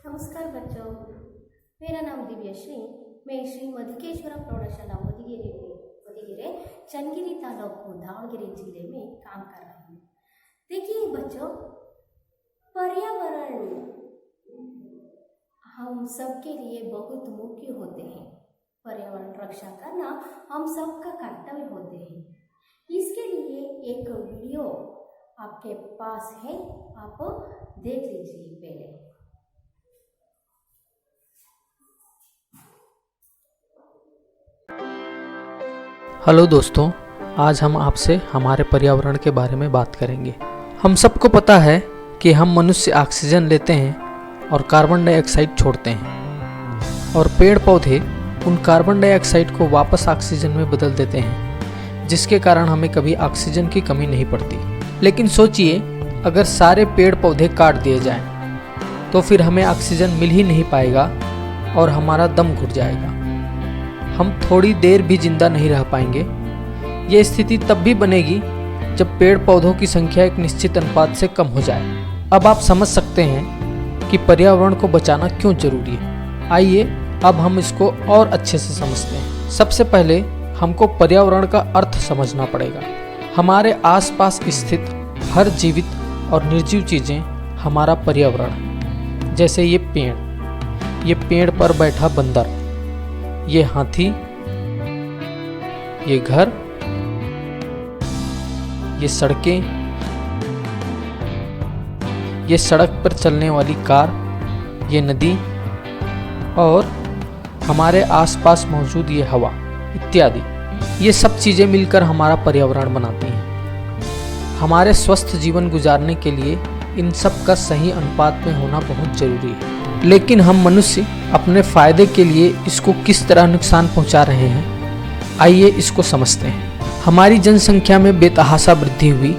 नमस्कार बच्चों, मेरा नाम दिव्यश्री। मैं श्री मधुकेश्वर प्रौढ़शाला मधुगिरे चन्नगिरी तालूಕು दावणಗೆರೆ जिले में काम कर रही हूँ। देखिए बच्चों, पर्यावरण हम सबके लिए बहुत मुख्य होते हैं। पर्यावरण रक्षा करना हम सबका कर्तव्य होते हैं। इसके लिए एक वीडियो आपके पास है, आप देख लीजिए पहले। हेलो दोस्तों, आज हम आपसे हमारे पर्यावरण के बारे में बात करेंगे। हम सबको पता है कि हम मनुष्य ऑक्सीजन लेते हैं और कार्बन डाइऑक्साइड छोड़ते हैं, और पेड़ पौधे उन कार्बन डाइऑक्साइड को वापस ऑक्सीजन में बदल देते हैं, जिसके कारण हमें कभी ऑक्सीजन की कमी नहीं पड़ती। लेकिन सोचिए, अगर सारे पेड़ पौधे काट दिए जाएं, तो फिर हमें ऑक्सीजन मिल ही नहीं पाएगा और हमारा दम घुट जाएगा। हम थोड़ी देर भी जिंदा नहीं रह पाएंगे। ये स्थिति तब भी बनेगी जब पेड़ पौधों की संख्या एक निश्चित अनुपात से कम हो जाए। अब आप समझ सकते हैं कि पर्यावरण को बचाना क्यों जरूरी है। आइए अब हम इसको और अच्छे से समझते हैं। सबसे पहले हमको पर्यावरण का अर्थ समझना पड़ेगा। हमारे आसपास स्थित हर जीवित और निर्जीव चीज़ें हमारा पर्यावरण है। जैसे ये पेड़ पर बैठा बंदर, ये हाथी, ये घर, ये सड़कें, ये सड़क पर चलने वाली कार, ये नदी, और हमारे आसपास मौजूद ये हवा इत्यादि। ये सब चीज़ें मिलकर हमारा पर्यावरण बनाती हैं। हमारे स्वस्थ जीवन गुजारने के लिए इन सब का सही अनुपात में होना बहुत जरूरी है। लेकिन हम मनुष्य अपने फायदे के लिए इसको किस तरह नुकसान पहुंचा रहे हैं, आइए इसको समझते हैं। हमारी जनसंख्या में बेतहाशा वृद्धि हुई।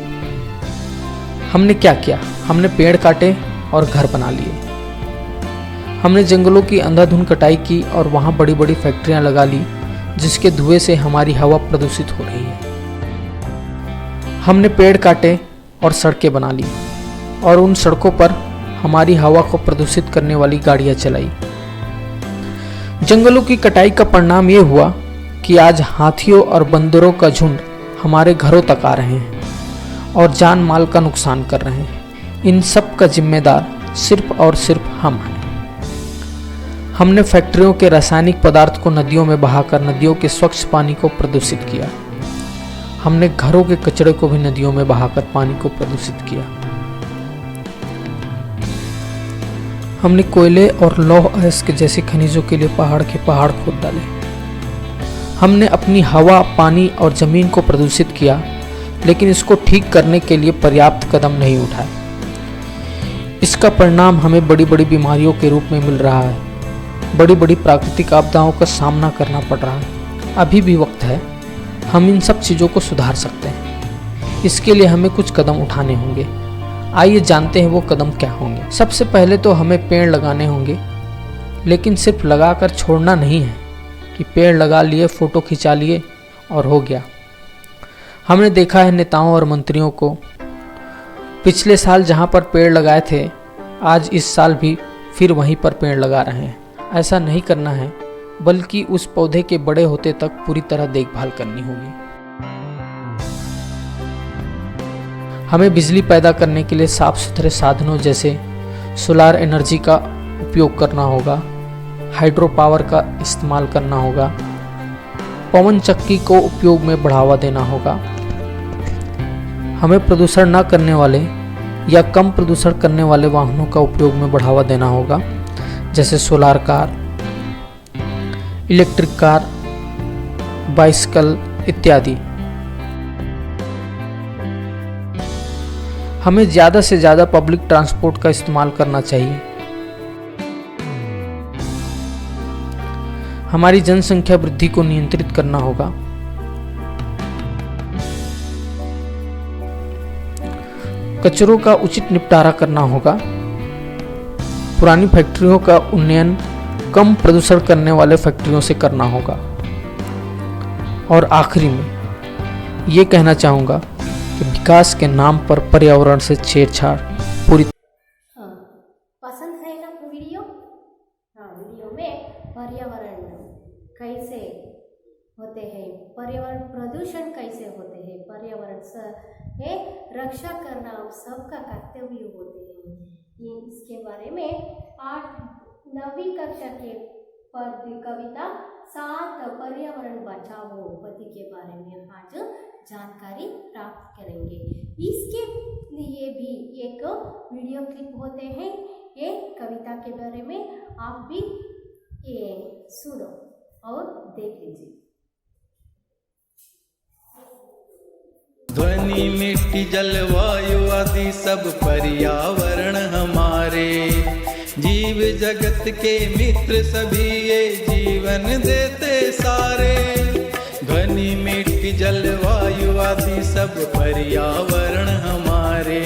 हमने क्या किया? हमने पेड़ काटे और घर बना लिए। हमने जंगलों की अंधाधुंध कटाई की और वहां बड़ी बड़ी फैक्ट्रियां लगा ली, जिसके धुएं से हमारी हवा प्रदूषित हो रही है। हमने पेड़ काटे और सड़कें बना ली, और उन सड़कों पर हमारी हवा को प्रदूषित करने वाली गाड़ियां चलाई। जंगलों की कटाई का परिणाम ये हुआ कि आज हाथियों और बंदरों का झुंड हमारे घरों तक आ रहे हैं और जान माल का नुकसान कर रहे हैं। इन सब का जिम्मेदार सिर्फ और सिर्फ हम हैं। हमने फैक्ट्रियों के रासायनिक पदार्थ को नदियों में बहाकर नदियों के स्वच्छ पानी को प्रदूषित किया। हमने घरों के कचरे को भी नदियों में बहाकर पानी को प्रदूषित किया। हमने कोयले और लौह अयस्क जैसे खनिजों के लिए पहाड़ के पहाड़ खोद डाले। हमने अपनी हवा, पानी और जमीन को प्रदूषित किया, लेकिन इसको ठीक करने के लिए पर्याप्त कदम नहीं उठाए। इसका परिणाम हमें बड़ी बड़ी बीमारियों के रूप में मिल रहा है। बड़ी बड़ी प्राकृतिक आपदाओं का सामना करना पड़ रहा है। अभी भी वक्त है, हम इन सब चीज़ों को सुधार सकते हैं। इसके लिए हमें कुछ कदम उठाने होंगे। आइए जानते हैं वो कदम क्या होंगे। सबसे पहले तो हमें पेड़ लगाने होंगे, लेकिन सिर्फ लगाकर छोड़ना नहीं है कि पेड़ लगा लिए, फोटो खिंचा लिए और हो गया। हमने देखा है नेताओं और मंत्रियों को, पिछले साल जहाँ पर पेड़ लगाए थे, आज इस साल भी फिर वहीं पर पेड़ लगा रहे हैं। ऐसा नहीं करना है, बल्कि उस पौधे के बड़े होते तक पूरी तरह देखभाल करनी होगी। हमें बिजली पैदा करने के लिए साफ सुथरे साधनों जैसे सोलार एनर्जी का उपयोग करना होगा, हाइड्रो पावर का इस्तेमाल करना होगा, पवन चक्की को उपयोग में बढ़ावा देना होगा। हमें प्रदूषण न करने वाले या कम प्रदूषण करने वाले वाहनों का उपयोग में बढ़ावा देना होगा, जैसे solar car, electric car, bicycle इत्यादि। हमें ज़्यादा से ज़्यादा पब्लिक ट्रांसपोर्ट का इस्तेमाल करना चाहिए। हमारी जनसंख्या वृद्धि को नियंत्रित करना होगा। कचरों का उचित निपटारा करना होगा। पुरानी फैक्ट्रियों का उन्नयन कम प्रदूषण करने वाले फैक्ट्रियों से करना होगा। और आखिरी में ये कहना चाहूँगा कि विकास के नाम पर पर्यावरण से छेड़छाड़ पूरी। पसंद है ना वीडियो? है रक्षा करना हम सबका कर्तव्य होते हैं। ये इसके बारे में 9वीं कक्षा के पद कविता 7 पर्यावरण बचाओ पति के बारे में आज जानकारी प्राप्त करेंगे। इसके लिए भी एक वीडियो क्लिप होते हैं, ये कविता के बारे में आप भी ये सुनो और देख लीजिए। ध्वनि मिट्टी जलवायु आदि सब पर्यावरण हमारे, जीव जगत के मित्र सभी ये जीवन देते सारे। ध्वनि मिट्टी जलवायु आदि सब पर्यावरण हमारे,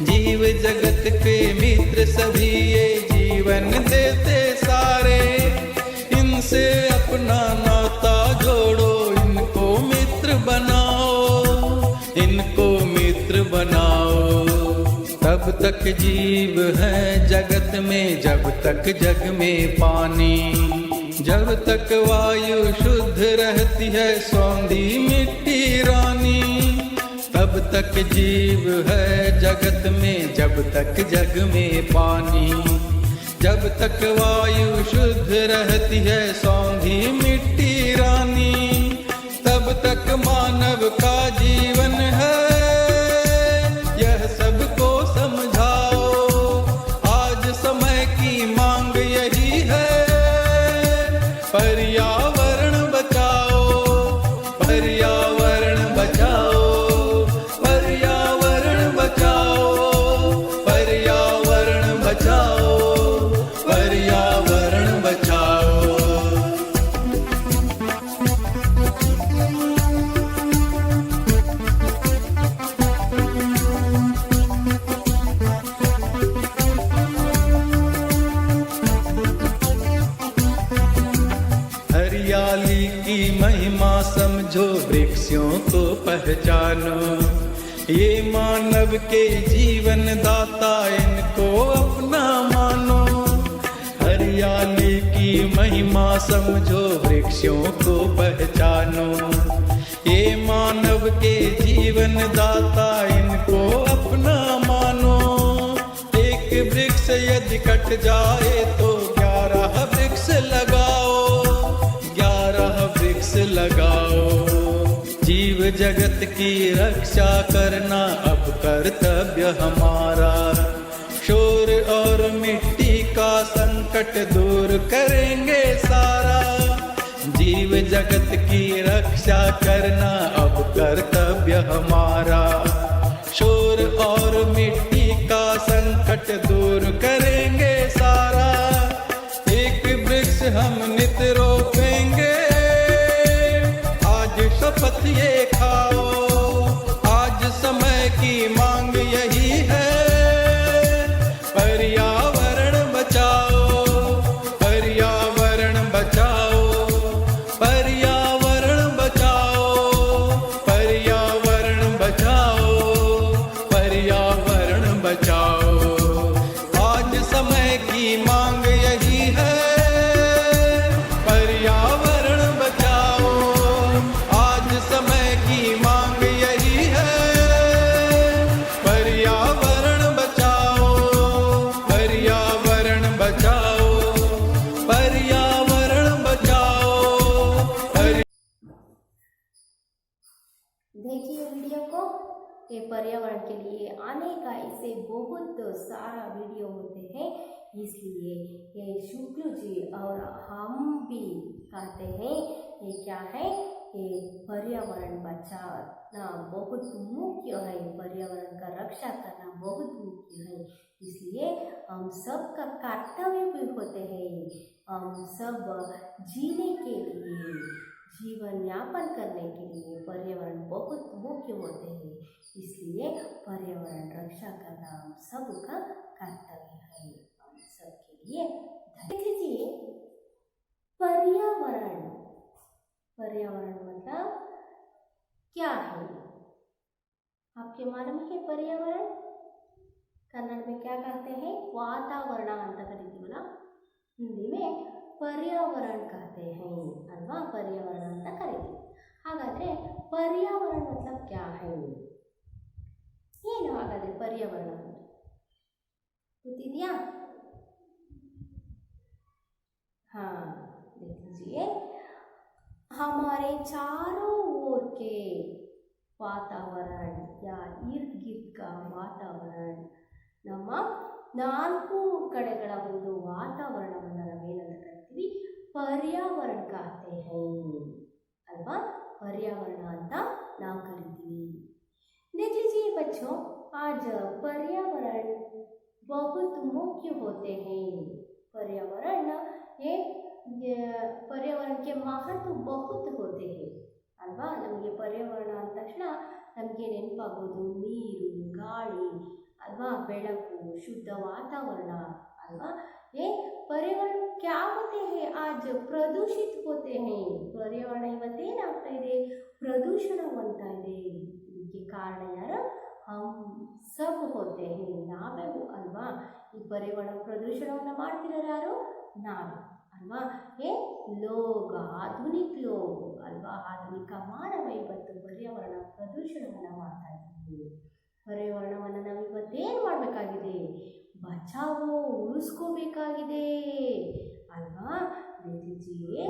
जीव जगत के मित्र सभी ये जीवन देते सारे। इनसे अपना नाता जोड़ो, इनको मित्र बनाओ, इनको मित्र बनाओ। तब तक जीव है जगत में जब तक जग में पानी, जब तक वायु शुद्ध रहती है सौंधी मिट्टी रानी। तब तक जीव है जगत में जब तक जग में पानी, जब तक वायु शुद्ध रहती है सौंधी मिट्टी रानी। तब तक मानव का जीवन है, यह सबको समझाओ। आज समय की मांग यही है, पर्यावरण बचाओ, पर्यावरण बचाओ, पर्यावरण बचाओ, पर्यावरण बचाओ, पर्यावरण बचाओ। हरियाली की महिमा समझो, वृक्षों को पहचानो। ये मानव के जीवन दाता, इनको अपना मानो। हरियाली की महिमा समझो, वृक्षों को पहचानो। ये मानव के जीवन दाता, इनको अपना मानो। एक वृक्ष यदि कट जाए तो 11 वृक्ष लगाओ, 11 वृक्ष लगाओ। जीव जगत की रक्षा करना अब कर्तव्य हमारा। शोर और मिट्टी का संकट दूर करेंगे सारा। जीव जगत की रक्षा करना अब कर्तव्य हमारा। शोर और मिट्टी का संकट दूर करेंगे सारा। एक वृक्ष हम नित रोपेंगे, आज शपथ ये खाओ। आज समय की मांग यही है, पर्यावरण बचाओ, पर्यावरण बचाओ, पर्यावरण बचाओ, पर्यावरण बचाओ, पर्यावरण बचाओ। आज समय की मांग यही है, पर्यावरण बचाओ। आज समय की मांग यही है, पर्यावरण बचाओ, पर्यावरण बचाओ, पर्यावरण बचाओ। देखिए वीडियो को, ये पर्यावरण के लिए आने का इससे बहुत सारा वीडियो होते हैं, इसलिए ये शुक्ल जी और हम भी कहते हैं ये क्या है, ये पर्यावरण बचाना बहुत मुख्य है, पर्यावरण का रक्षा करना बहुत मुख्य है। इसलिए हम सबका कर्तव्य भी होते हैं, हम सब जीने के लिए, जीवन यापन करने के लिए पर्यावरण बहुत मुख्य होते हैं। इसलिए पर्यावरण रक्षा करना हम सबका कर्तव्य है, हम सबके लिए। देख लीजिए पर्यावरण, पर्यावरण मतलब क्या है, आपके मालूम है? पर्यावरण कन्नड़ में क्या कहते हैं? वातावरण अंत करीतीवಲ್ಲ, हिंदी में पर्यावरण कहते हैं अल्वा, पर्यावरण ಅಂತ ಕರೀತೀವಿ। ಹಾಗಾದರೆ ಪರ್ಯಾವರಣ मतलब क्या है? ಏನು ಹಾಗಾದರೆ ಪರ್ಯಾವರಣ ಅಂದರೆ ಗೊತ್ತಿದೆಯಾ? हाँ, देख लीजिए, हमारे चारों ओर के वातावरण या इर्द गिर्द का वातावरण, ನಮ್ಮ ನಾಲ್ಕು ಕಡೆಗಳ ಒಂದು ವಾತಾವರಣವನ್ನು ನಾವೇನಂತ ಕರಿತೀವಿ? ಪರ್ಯಾವರಣ कहते हैं ಅಲ್ವಾ? ಪರ್ಯಾವರಣ ಅಂತ ನಾವು ಕರಿತೀವಿ. देख लीजिए बच्चों, आज पर्यावरण बहुत मुख्य होते हैं. पर्यावरण पर्यावरण के महत्व बहुत होते हैं ಅಲ್ವಾ? ನಮಗೆ ಪರ್ಯಾವರಣ ಅಂದ ತಕ್ಷಣ ನಮಗೆ ನೆನಪಾಗೋದು ನೀರು, ಗಾಳಿ ಅಲ್ವಾ, ಬೆಳಕು, ಶುದ್ಧ ವಾತಾವರಣ ಅಲ್ವಾ? पर्यावरण क्या होते हैं? आज प्रदूषित होते हैं. पर्यावरण ಇವತ್ತೇನಾಗ್ತಾ ಇದೆ? ಪ್ರದೂಷಣವಂತ ಇದೆ. ಇದಕ್ಕೆ ಕಾರಣ ಯಾರು? हम सब होते हैं, ನಾವೇ ಅಲ್ವಾ? ಈ पर्यावरण ಪ್ರದೂಷಣವನ್ನು ಮಾಡ್ತಿರೋರು ಯಾರು? ನಾವೇ ಅಲ್ವಾ? ಲೋಗ, ಆಧುನಿಕ ಲೋಗ ಅಲ್ವಾ? ಆಧುನಿಕ ಮಾನವ ಇವತ್ತು ಪರ್ಯಾವರಣ ಪ್ರದೂಷಣವನ್ನು ಮಾಡ್ತಾ ಇದ್ದೀವಿ. ಪರ್ಯಾವರಣವನ್ನು ನಾವು ಇವತ್ತೇನು ಮಾಡಬೇಕಾಗಿದೆ? ಬಚಾವೋ, ಉಳಿಸ್ಕೋಬೇಕಾಗಿದೆ ಅಲ್ವಾ? देखिए,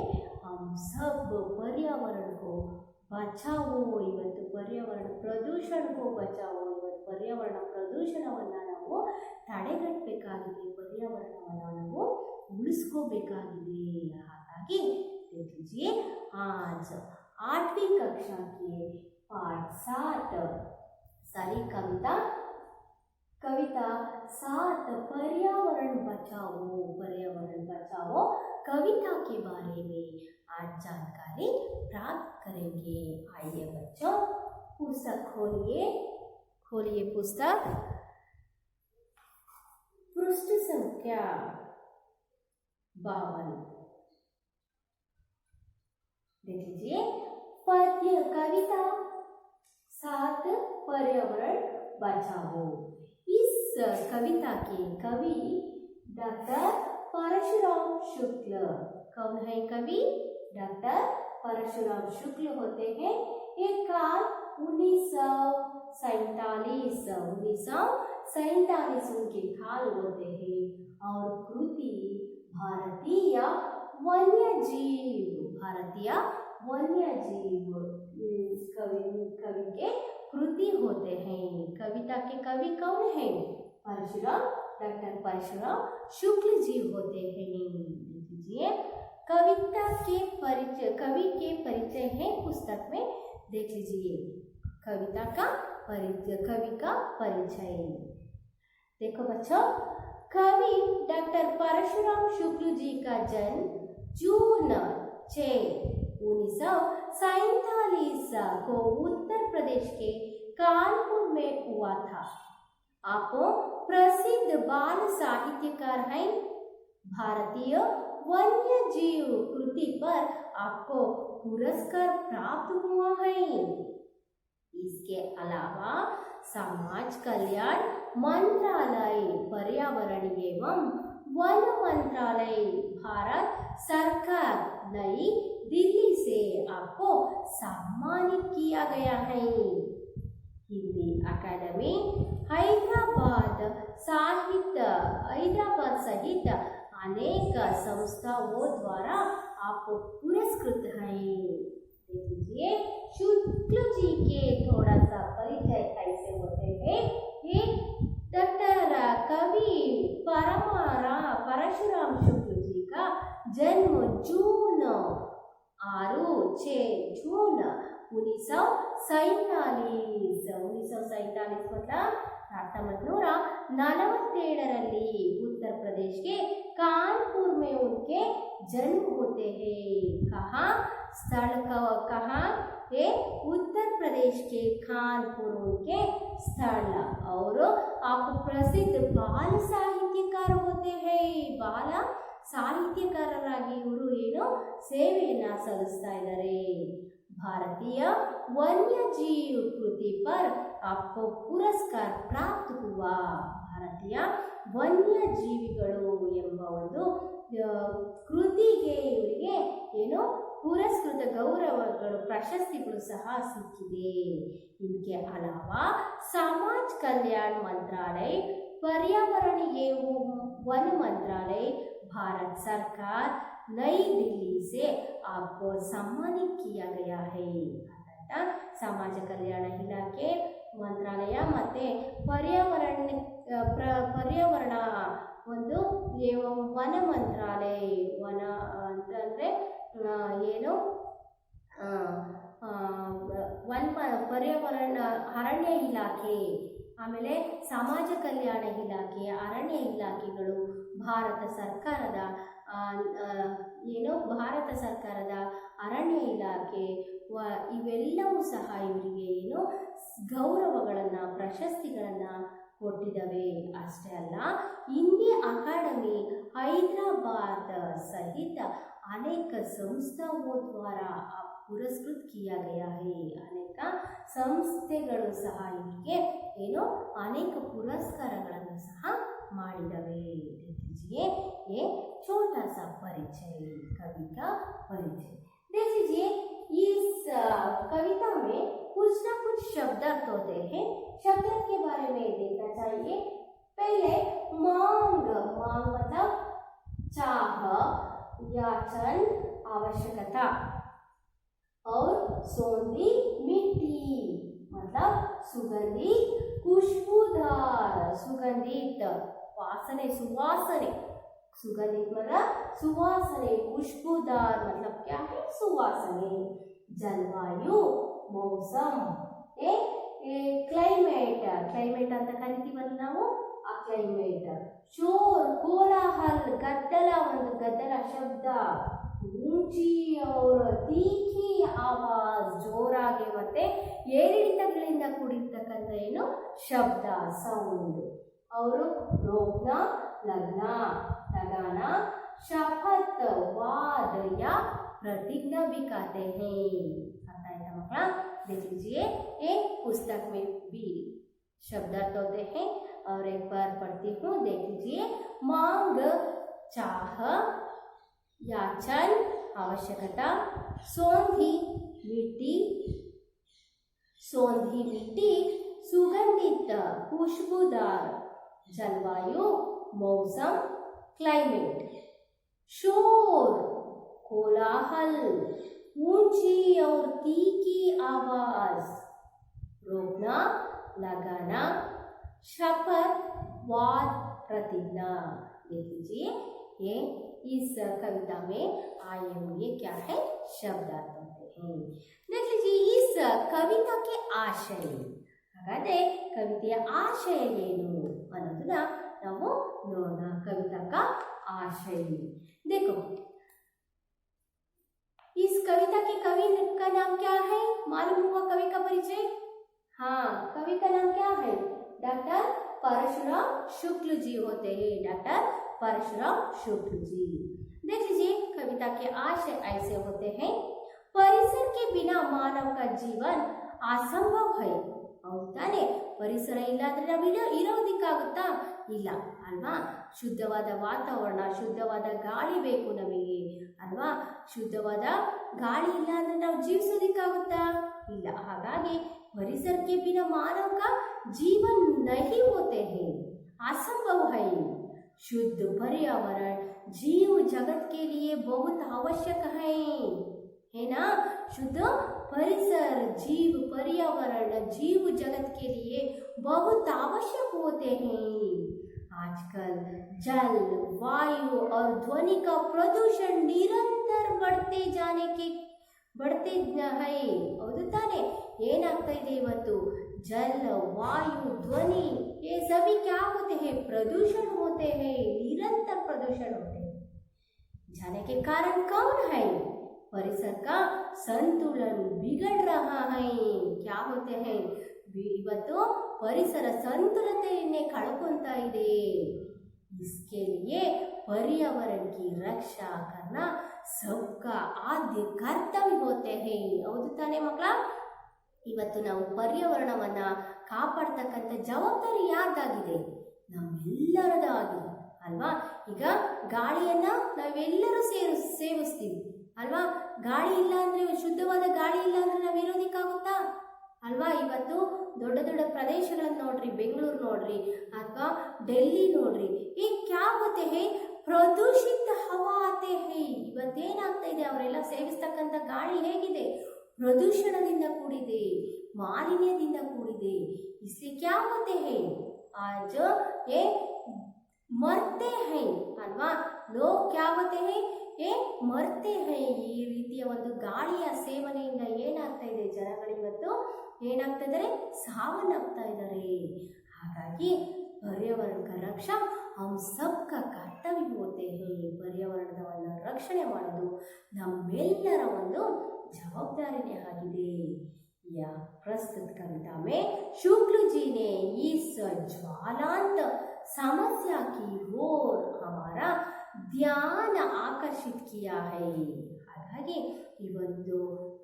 हम सब पर्यावरण को बचाओ. ಇವತ್ತು ಪರ್ಯಾವರಣ ಪ್ರದೂಷಣ को बचाओ. ಇವತ್ತು ಪರ್ಯಾವರಣ ಪ್ರದೂಷಣವನ್ನು ನಾವು ತಡೆಗಟ್ಟಬೇಕಾಗಿದೆ. ಪರ್ಯಾವರಣವನ್ನು ನಾವು ಉಳಿಸ್ಕೋಬೇಕಾಗಿದೆ. ಹಾಗಾಗಿ देखिए, आज 8वीं कक्षा के पाठ 7 सारी कविता 7 पर्यावरण बचाओ कविता के बारे में आज जानकारी प्राप्त करेंगे. आइए बच्चों, पुस्तक खोलिए पुस्तक, पृष्ठ संख्या 52. देख लीजिए, पद्य कविता 7 पर्यावरण बचाओ. इस कविता के कवि डॉक्टर परशुराम शुक्ल. कौन है कवि? डॉक्टर परशुराम शुक्ल होते हैं. एक काल 1947 उनके काल होते हैं. और कृति भारतीय वन्यजीव कवि के कृति होते हैं. कविता के कवि कौन है? डॉक्टर परशुराम शुक्ल जी होते हैं. देखिए, कवि के परिचय है पुस्तक में. देख लीजिए कविता का परिचय, कवि का परिचय. देखो बच्चों, कवि डॉक्टर परशुराम शुक्ल जी का जन्म जून 6, 1947 को उत्तर प्रदेश के कानपुर में हुआ था. आप प्रसिद्ध बाल साहित्यकार हैं. भारतीय वन्य जीव कृति पर आपको पुरस्कार प्राप्त हुआ है. इसके अलावा समाज कल्याण मंत्रालय, पर्यावरण एवं वन मंत्रालय, भारत सरकार नई दिल्ली से आपको सम्मानित किया गया है. हिंदी अकादमी हैदराबाद सहित अनेक संस्थाओं द्वारा आप पुरस्कृत हैं. देखिए, शुक्ल जी के थोड़ा सा परिचय कैसे होते हैं. एक डॉक्टर कवि परशुराम शुक्ल जी का जन्म जून 1947 मतलब 1947 उत्तर प्रदेश के कानपुर में उनके जन्म होते हैं. कहाँ? स्थल कहाँ है? उत्तर प्रदेश के कानपुर उनके स्थल. और आप प्रसिद्ध बाल साहित्यकार होते हैं. बाल ಸಾಹಿತ್ಯಕಾರರಾಗಿ ಇವರು ಏನು ಸೇವೆಯನ್ನು ಸಲ್ಲಿಸ್ತಾ ಇದ್ದಾರೆ. ಭಾರತೀಯ ವನ್ಯಜೀವ ಕೃತಿ ಪರ್ आपको पुरस्कार प्राप्त हुआ. ಭಾರತೀಯ ವನ್ಯಜೀವಿಗಳು ಎಂಬ ಒಂದು ಕೃತಿಗೆ ಇವರಿಗೆ ಏನು ಪುರಸ್ಕೃತ ಗೌರವಗಳು ಪ್ರಶಸ್ತಿಗಳು ಸಹ ಸಿಕ್ಕಿದೆ. इनके अलावा समाज कल्याण मंत्रालय, पर्यावरण एवं वन मंत्रालय, भारत सरकार नई दिल्ली से आपको सम्मानित किया गया है. ಸಮಾಜ ಕಲ್ಯಾಣ ಇಲಾಖೆ ಮಂತ್ರಾಲಯ ಮತ್ತು ಪರ್ಯಾವರಣ ಒಂದು ವನ ಮಂತ್ರಾಲಯ, ವನ ಅಂತಂದರೆ ಏನು ಪರ್ಯಾವರಣ ಅರಣ್ಯ ಇಲಾಖೆ, ಆಮೇಲೆ ಸಮಾಜ ಕಲ್ಯಾಣ ಇಲಾಖೆ, ಅರಣ್ಯ ಇಲಾಖೆಗಳು ಭಾರತ ಸರ್ಕಾರದ ಭಾರತ ಸರ್ಕಾರದ ಅರಣ್ಯ ಇಲಾಖೆ ಇವೆಲ್ಲವೂ ಸಹ ಇವರಿಗೆ ಗೌರವಗಳನ್ನು ಪ್ರಶಸ್ತಿಗಳನ್ನು ಕೊಟ್ಟಿದ್ದಾವೆ. ಅಷ್ಟೇ ಅಲ್ಲ, ಇಂಡಿಯಾ ಅಕಾಡೆमी हैदराबाद सहित अनेक संस्थाओं द्वारा पुरस्कृत किया गया है. अनेक ಸಂಸ್ಥೆಗಳು ಸಹ ಇವರಿಗೆ ಅನೇಕ ಪುರಸ್ಕಾರಗಳನ್ನು ಸಹ ಮಾಡಿದವೆ. देखिए ये छोटा सा परिचय, कवि का परिचय. देख लीजिए इस कविता में कुछ ना कुछ शब्दार्थ होते हैं. शब्दार्थ के बारे में देखना चाहिए. पहले मांग, मांग मतलब चाह, याचन आवश्यकता, और सौंधी मिट्टी मतलब सुगंधित खुशबूदार, सुगंधित वासने, सुवासने, सुगंधित मतलब सुवासने, खुशबूदार मतलब क्या है, सुवासने. जलवायु मौसम, क्लाइमेट, क्लाइमेट ಅಂತ ಕರಿತೀವಲ್ಲ ನಾವು, ಆ ಕ್ಲೈಮೇಟ್. ಶೋರ್ ಕೋಲಾಹಲ್, ಗದ್ದಲ, ಒಂದು ಗದ್ದಲ ಶಬ್ದ. ऊंची और तीखी आवाज, ಜೋರಾಗಿ ಮತ್ತೆ ಏರಿಳಿತಗಳಿಂದ ಕೂಡಿರ್ತಕ್ಕಂಥ ಶಬ್ದ, ಸೌಂಡ್. ಅವರು रोकना, लगना, लगाना, शपथ, वाद या प्रतिज्ञा भी कहते हैं. आता है ना मಕ್ಕಳ? देख लीजिए एक पुस्तक में भी शब्दार्थ होते हैं और एक बार पढ़ती हूँ, देख लीजिए. मांग चाह, याचन आवश्यकता, सौंधी मिट्टी, सौंधी मिट्टी सुगंधित खुशबूदार, जलवायु मौसम क्लाइमेट. शोर कोलाहल, ऊंची और तीखी आवाज, रोकना, लगाना, शपथ, वाद, प्रतिज्ञा. देख लीजिए ये इस कविता में आए हुए क्या है, शब्दार्थ होते हैं. देख लीजिए इस कविता के आशय. ಹಾಗಾದರೆ ಕವಿತೆಯ ಆಶಯ ಏನು ಅನ್ನೋದನ್ನ ನಾವು ನೋಡೋಣ. कविता का आशय देखो. इस कविता के कवि का नाम क्या है, मालूम हुआ कवि का परिचय? हाँ, कवि का नाम क्या है? डॉक्टर परशुराम शुक्ल जी होते हैं. डॉक्टर परशुराम शुक्ल जी. देख लीजिए कविता के आशय ऐसे होते हैं. परिसर के बिना मानव का जीवन असंभव है. ಹೌದಾನೆ, ಪರಿಸರ ಇಲ್ಲಾಂದ್ರೆ ನಾವು ಇರೋದಕ್ಕಾಗುತ್ತಾ? ಇಲ್ಲ ಅಲ್ವಾ? ಶುದ್ಧವಾದ ವಾತಾವರಣ, ಶುದ್ಧವಾದ ಗಾಳಿ ಬೇಕು ನಮಗೆ ಅಲ್ವಾ? ಶುದ್ಧವಾದ ಗಾಳಿ ಇಲ್ಲ ಅಂದ್ರೆ ನಾವು ಜೀವಿಸೋದಕ್ಕಾಗುತ್ತಾ? ಇಲ್ಲ. ಹಾಗಾಗಿ परिसर के बिना मानव का जीवन नहीं होते हैं, असंभव है. शुद्ध पर्यावरण जीव जगत के लिए बहुत आवश्यक है ना? शुद्ध परिसर, जीव पर्यावरण जीव जगत के लिए बहुत आवश्यक होते हैं. आजकल जल, वायु और ध्वनि का प्रदूषण निरंतर बढ़ते है. ಹೌದು ತಾನೆ? ಏನಾಗ್ತಾ ಇದೆ ಇವತ್ತು? जल, वायु, ध्वनि ये सभी क्या होते हैं? प्रदूषण होते हैं, निरंतर प्रदूषण होते हैं. जाने के कारण कौन है? परिसर का संतुलन बिगड़ रहा है. क्या होते हैं? ಇವತ್ತು ಪರಿಸರ ಸಂತುಲತೆಯನ್ನೇ ಕಳ್ಕೊಂತಾ ಇದೆ. इसके लिए पर्यावरण की रक्षा करना सबका आद्य कर्तव्य होते हैं. ಹೌದು ತಾನೇ ಮಕ್ಕಳ? ಇವತ್ತು ನಾವು ಪರ್ಯಾವರಣವನ್ನ ಕಾಪಾಡ್ತಕ್ಕಂಥ ಜವಾಬ್ದಾರಿ ಯಾರ್ದಾಗಿದೆ? ನಮ್ಮೆಲ್ಲರದಾಗಿದೆ ಅಲ್ವಾ? ಈಗ ಗಾಳಿಯನ್ನ ನಾವೆಲ್ಲರೂ ಸೇವಿಸ್ತೀವಿ ಅಲ್ವಾ? ಗಾಳಿ ಇಲ್ಲ ಅಂದರೆ, ಶುದ್ಧವಾದ ಗಾಳಿ ಇಲ್ಲ ಅಂದರೆ ನಾವು ಇರೋದಕ್ಕಾಗುತ್ತಾ ಅಲ್ವಾ? ಇವತ್ತು ದೊಡ್ಡ ದೊಡ್ಡ ಪ್ರದೇಶಗಳನ್ನು ನೋಡ್ರಿ, ಬೆಂಗಳೂರು ನೋಡ್ರಿ ಅಥವಾ ಡೆಲ್ಲಿ ನೋಡ್ರಿ, ಈ ಕ್ಯಾ ಹೋತೆ ಹೇ ಪ್ರದೂಷಿತ ಹವಾ ಆತೆ ಹೇ. ಇವತ್ತೇನಾಗ್ತಾ ಇದೆ, ಅವರೆಲ್ಲ ಸೇವಿಸ್ತಕ್ಕಂಥ ಗಾಳಿ ಹೇಗಿದೆ? ಪ್ರದೂಷಣದಿಂದ ಕೂಡಿದೆ, ಮಾಲಿನ್ಯದಿಂದ ಕೂಡಿದೆ. इससे क्या होते हैं, आज ये मरते हैं ಅಲ್ವಾ? ಲೋಗ್ ಕ್ಯಾ ಹೋತೆ ಹೇ, ಏ ಮರ್ತೆ ಹೇ. ಈ ರೀತಿಯ ಒಂದು ಗಾಳಿಯ ಸೇವನೆಯಿಂದ ಏನಾಗ್ತಾ ಇದೆ, ಜನಗಳಿವತ್ತು ಏನಾಗ್ತಾ ಇದ್ದಾರೆ, ಸಾವನ್ನಪ್ತಾ ಇದ್ದಾರೆ. ಹಾಗಾಗಿ पर्यावरण का रक्षा हम सबका कर्तव्य होते हैं. ಪರ್ಯಾವರಣವನ್ನು ರಕ್ಷಣೆ ಮಾಡೋದು ನಮ್ಮೆಲ್ಲರ ಒಂದು ಜವಾಬ್ದಾರಿನೇ ಆಗಿದೆ. या प्रस्तुत कविता में शुक्ल जी ने इस ज्वालांत समस्या की ओर हमारा ध्यान आकर्षित किया है. ಹಾಗಾಗಿ ಈ ಒಂದು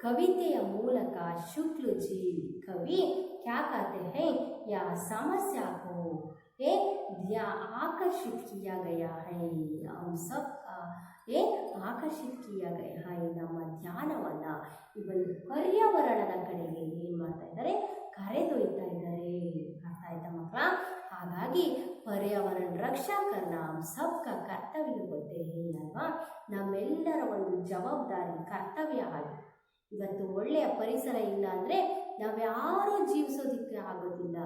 ಕವಿತೆಯ ಮೂಲಕ ಶುಕ್ಲಜಿ ಕವಿ क्या कहते हैं, या समस्या को आकर्षित किया गया है, हम सब ಆಕರ್ಷಿತ किया गया है. ನಮ್ಮ ಧ್ಯಾನವನ್ನು ಈ ಒಂದು ಪರ್ಯಾವರಣದ ಕಡೆಗೆ ಏನು ಮಾಡ್ತಾ ಇದ್ದಾರೆ, ಕರೆದೊಯ್ತಾ ಇದ್ದಾರೆ. ಅರ್ಥ ಆಯ್ತಾ ಮಕ್ಕಳ? ಹಾಗಾಗಿ पर्यावरण रक्षा करना हम सबका कर्तव्य होते हैं ಅಲ್ವಾ? ನಮ್ಮೆಲ್ಲರ ಒಂದು ಜವಾಬ್ದಾರಿ, ಕರ್ತವ್ಯ ಆಗಿದೆ. ಇವತ್ತು ಒಳ್ಳೆಯ ಪರಿಸರ ಇಲ್ಲ ಅಂದರೆ ನಾವ್ಯಾರೂ ಜೀವಿಸೋದಕ್ಕೆ ಆಗೋದಿಲ್ಲ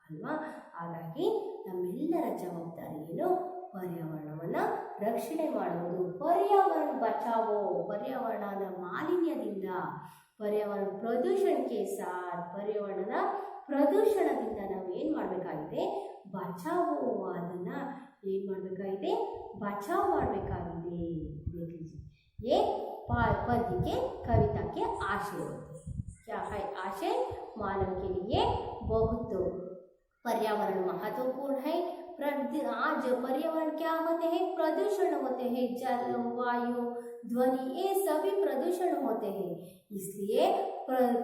ಅಲ್ವಾ? ಹಾಗಾಗಿ ನಮ್ಮೆಲ್ಲರ ಜವಾಬ್ದಾರಿ ಏನು, पर्यावरणವನ್ನು ರಕ್ಷಣೆ ಮಾಡುವುದು. पर्यावरण बचाओ, पर्यावरणದ ಮಾಲಿನ್ಯದಿಂದ, पर्यावरण ಪ್ರದೂಷಣಕ್ಕೆ ಸಾಥ್, पर्यावरणದ ಪ್ರದೂಷಣದಿಂದ ನಾವು ಏನು ಮಾಡಬೇಕಾಗಿದೆ, ಬಚಾವೋ, ಅದನ್ನು ಏನು ಮಾಡಬೇಕಾಗಿದೆ, ಬಚಾವ್ ಮಾಡಬೇಕಾಗಿದೆ. ये पद्य के कविता के आशय होते हैं. क्या है आशय? मानव के लिए बहुत पर्यावरण महत्वपूर्ण है. आज पर्यावरण क्या होते हैं, प्रदूषण होते हैं, जल, वायु, ध्वनि, ये सभी प्रदूषण होते हैं. इसलिए